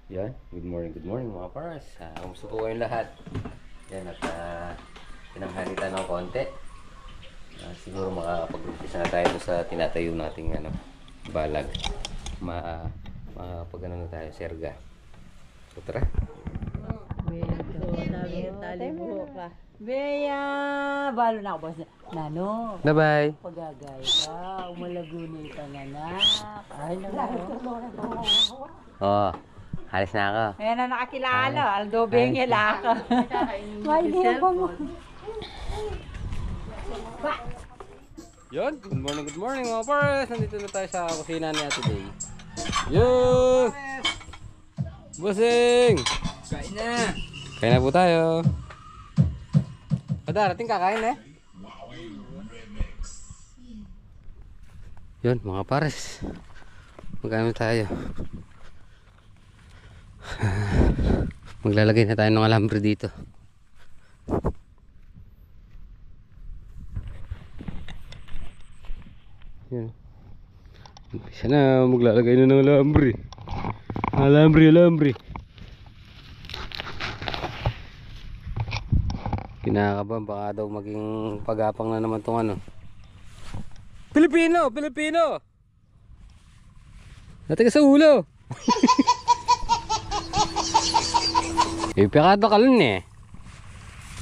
Yan, good morning mga paras. Kumusta po kayong lahat? Yan, at pinanghalitan ng konti. Siguro makakapag-umpisa na tayo sa tinatayo nating balag. Makapag na tayo, serga. So tara. Tali buhok ka. Beya! Balo na ako, boss. Nano, Bye-bye. pagagay ka. Umalagunay ka na na. Ay, Oh, halis na ako. ayan na nakakilala. Aldo Bengela ka. May libo mo. Yun, good morning mga paras. Nandito na tayo sa kusina ni Ate Day. Yun! Busing! Kain na. Kain na po tayo. Darating kakain eh. Yun mga pares. Magkano tayo? Maglalagay na tayo ng alambre dito. Yun. Siya na maglalagay na ng alambre. Alambre. Kinakabahan, baka daw maging pagapang na naman tong Pilipino! Dati ka sa ulo! Ipikado ka lang eh.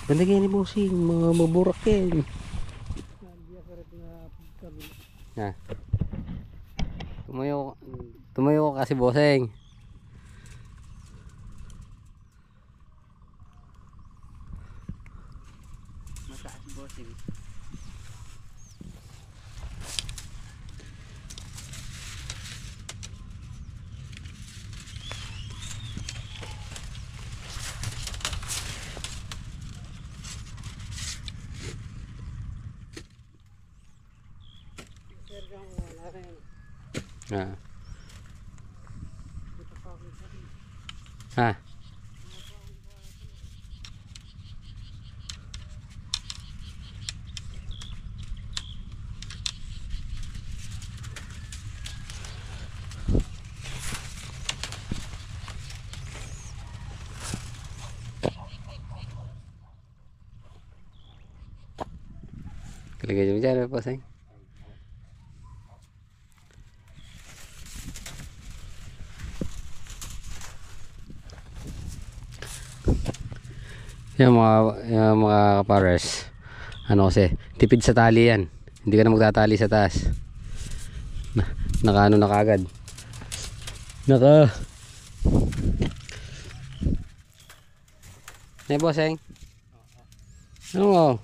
Ganda kayo ni Bossing, mga maburak yan. Tumayo ka kasi Bossing. Ha. Kalagay mo dyan, Bossing. Yung mga kapares, kasi tipid sa tali yan, hindi ka na magtatali sa taas. Nakaano na kagad, Bossing, ano mo?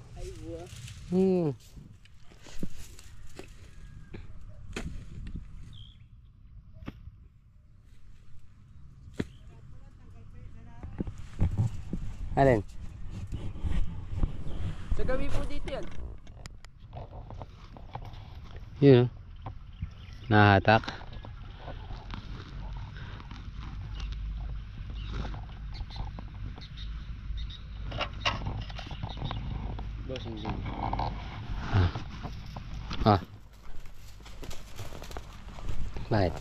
Alin? Sa gabi po dito yan. Yun, nahatak. Bakit?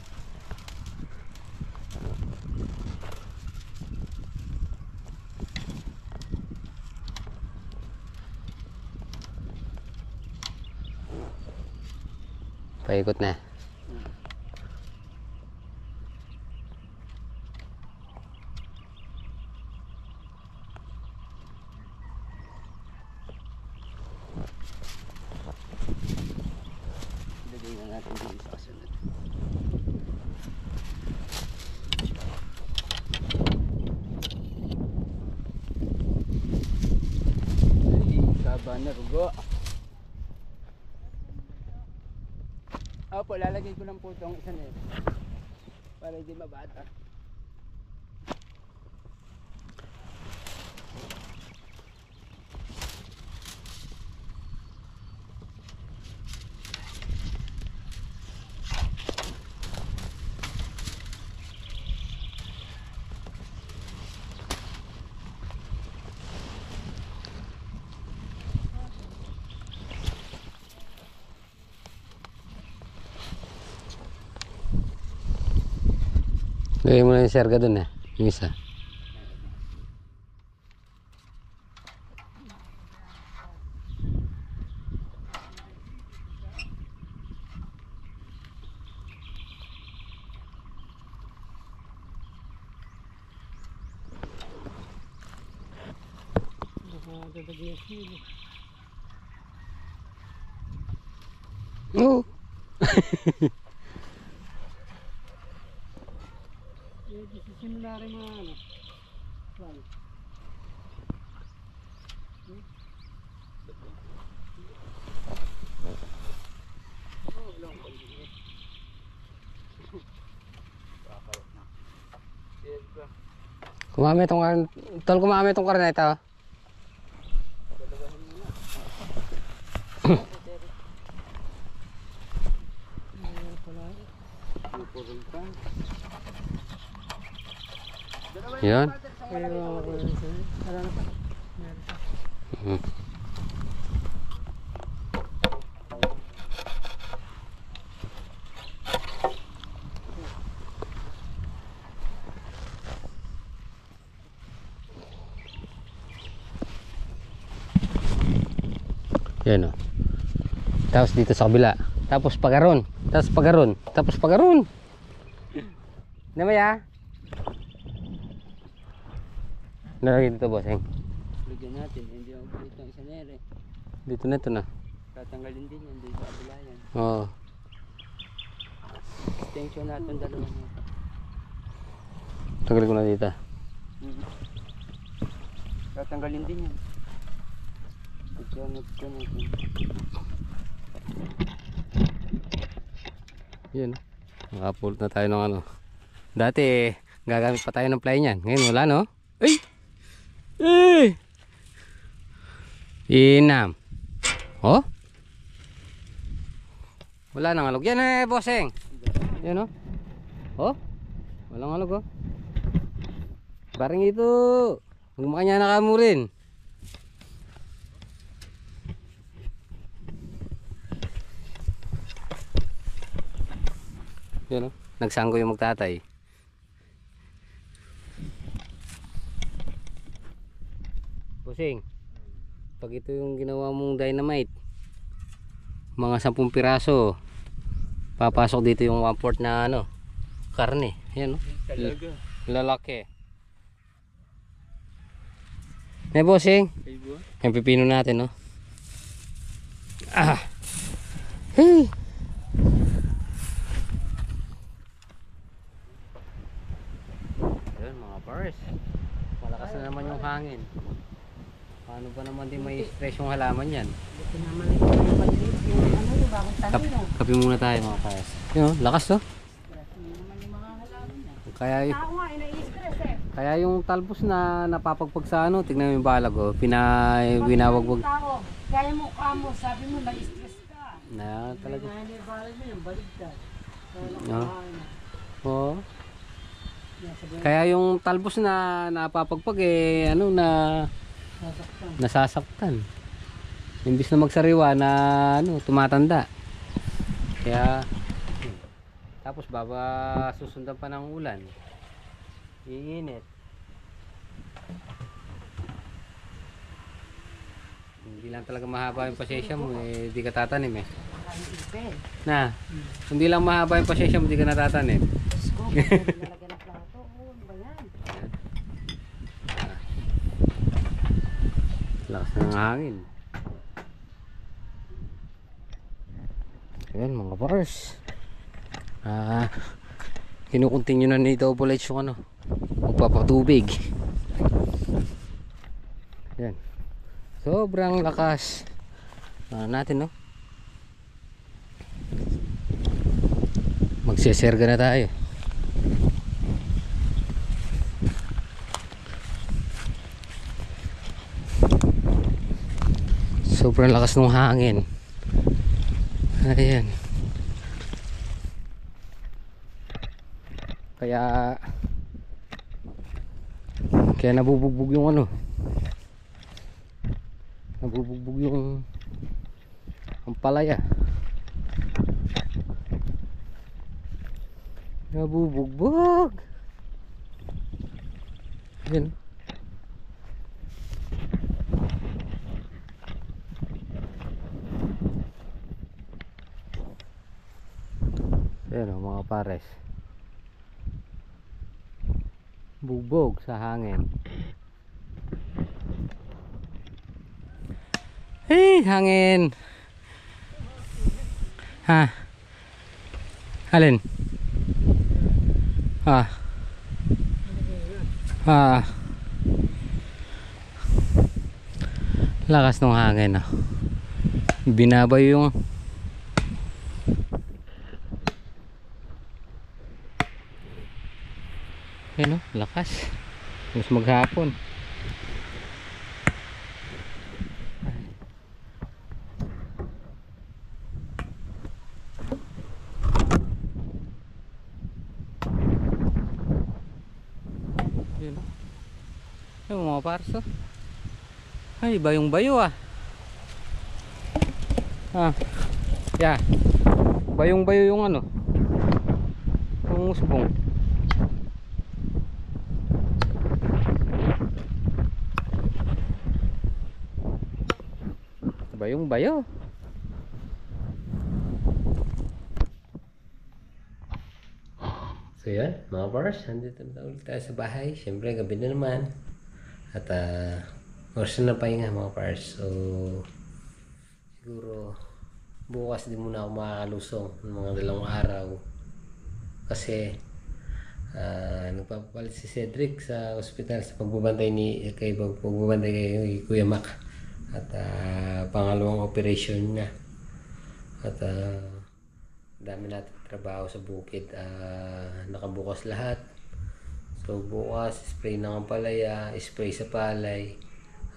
Paikot na. Ilagay na natin dito sa kasunod. Saba na rugo. Opo, lalagay ko lang po itong isa na ito. Para hindi mabata. Lagay mo na yung serga dun eh. Yung isa. Oh. Simula rin mga ano. Kumami itong tol, kumami itong karneta. Yan. Yan o. Tapos dito sa kabila. Tapos pagaron. Tapos pagaron. Tapos pagaron. Namaya. Nalagay dito, bossing. Lagyan natin, hindi ako ulit ng isa nere. Dito na ito na. Tatanggalin din yan, dito sa abulayan. Oo. Extension natin dalawa nito. Tanggalin ko na dito. Tatanggalin din yan. Ito natin. Yan. Nakapulot na tayo ng ano. Dati, gagamit pa tayo ng ply niyan. Ngayon wala, no? Ay! Eh! Inam. Oh? Wala nang alog. Yan eh, bossing. Yan oh. Oh? Walang alog oh. Parang ito. Huwag makanya nakamurin. Yan oh. Nagsanggo yung magtatay. Bossing, pag ito yung ginawa mong dynamite, mga 10 piraso, papasok dito yung 1/4 na ano, karne. Yan, no? Talaga. Lalaki. Eh, bossing, Kaibo? yung pipino natin, no? Ah! Hey! Yan, mga pares. Malakas na naman yung hangin. Paano ba naman din may stress yung halaman yan? Kape muna tayo mga pares. Yun o, lakas to. Kaya yung talbos na napapagpag sa ano, tignan mo yung balag o, winawagwag. Kaya mo kamo, sabi mo na-stress ka. Na talaga. Hindi balag mo yung baligtad. No. Oo. Kaya yung talbos na napapagpag eh, ano na nasasaktan. Imbis na magsariwa na ano, tumatanda. Kaya tapos susundan pa ng ulan. Iinit. Hindi lang talaga mahaba yung pasensya mo eh, di ka tatanim eh. Na, hindi lang mahaba yung pasensya mo, di ka natatanim. Lakas na ng hangin. Ayan mga bars. Kinukontinue na ni Double H yung ano, magpapatubig. Ayan. Sobrang lakas. Natin no. Magseserga na tayo. Sobrang lakas ng hangin. Ayan. Kaya nabubugbog yung ano. Nabubugbog yung ang palaya. Nabubugbog. Yun. Ayan o mga pares. Bugbog sa hangin. Hey, hangin. Ha? Alin? Ah. Ah. Lakas ng hangin, ah. Binabay yung ano, lakas. Mas maghapon. Yun. Yung mga parso. Ay, bayong bayo ah. Ah. Yeah. Bayong bayo yung ano. Yung usbong. Bayong bayo. So yan, mga bars, nandito na ulit tayo sa bahay. Siyempre, gabi na naman. At oras na pahinga mga bars. So, siguro, bukas din muna ako makakalusong ng mga 2 araw. Kasi, nagpapapalit si Cedric sa ospital sa pagbabantay kay Kuya Mac. At pangalawang operation niya. At dami natin trabaho sa bukid, nakabukas lahat. So bukas spray ng ampalaya, spray sa palay,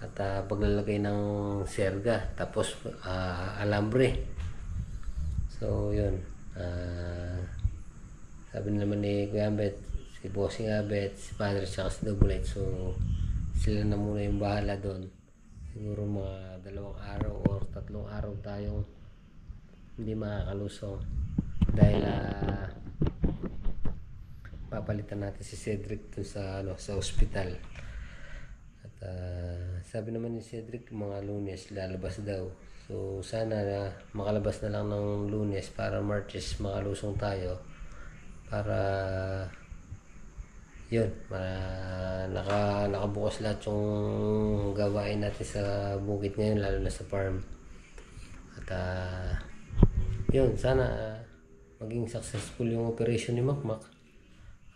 at paglalagay ng serga, tapos alambre. So yun, sabi naman ni Kuya Ambet, si Bossing Abet, si Padre at si Doublet, so sila na muna yung bahala doon. Siguro mga 2 araw or 3 araw tayong hindi makakalusong dahil papalitan natin si Cedric dun sa sa ospital. At sabi naman ni Cedric mga Lunes lalabas daw. So sana makalabas na lang ng Lunes para Martes makalusong tayo para yun, nakabukas lahat yung gawain natin sa bukid ngayon, lalo na sa farm. At yun, sana maging successful yung operation ni Makmak.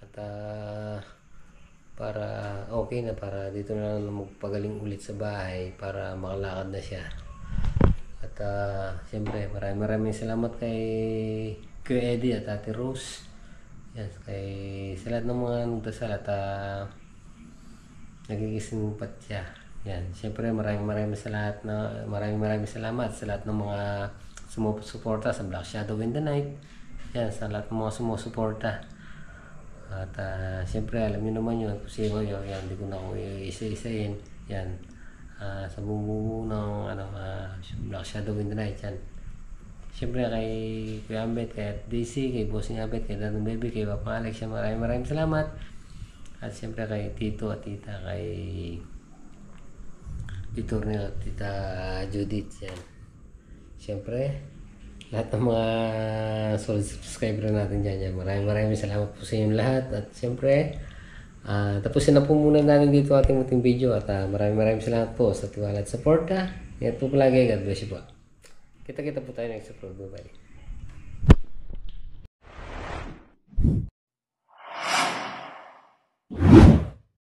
At para okay na, para dito na lang magpagaling ulit sa bahay para makalakad na siya. At siyempre maraming salamat kay Eddie at Ate Rose. Yan, sa lahat ng mga nagdasal at nagigising siya. Yan, siyempre maraming salamat sa lahat ng mga sumusuporta sa Black Shadow in the Night. Yan, sa lahat ng mga sumusuporta. At siyempre alam niyo naman yun kung sino yun. Yan, hindi ko na ako isa-isahin. Yan, sa bubuo ng Black Shadow in the Night. Yan, siyempre kay Kuya Ambet, kay DC, kay Bossing Abet, kay Dadong Baby, kay Papa Alex, maraming salamat. At siyempre kay Tito at Tita, kay Tito Nel at Tita Judith. Yan, siyempre lahat ng mga solid subscriber natin dyan. Yan, maraming salamat po sa inyong lahat. At siyempre tapusin na po muna natin dito ating video. At maraming salamat po sa tiwala at support. Yan po palagi. God bless you po. Kita-kita po tayo next upload. Bye-bye.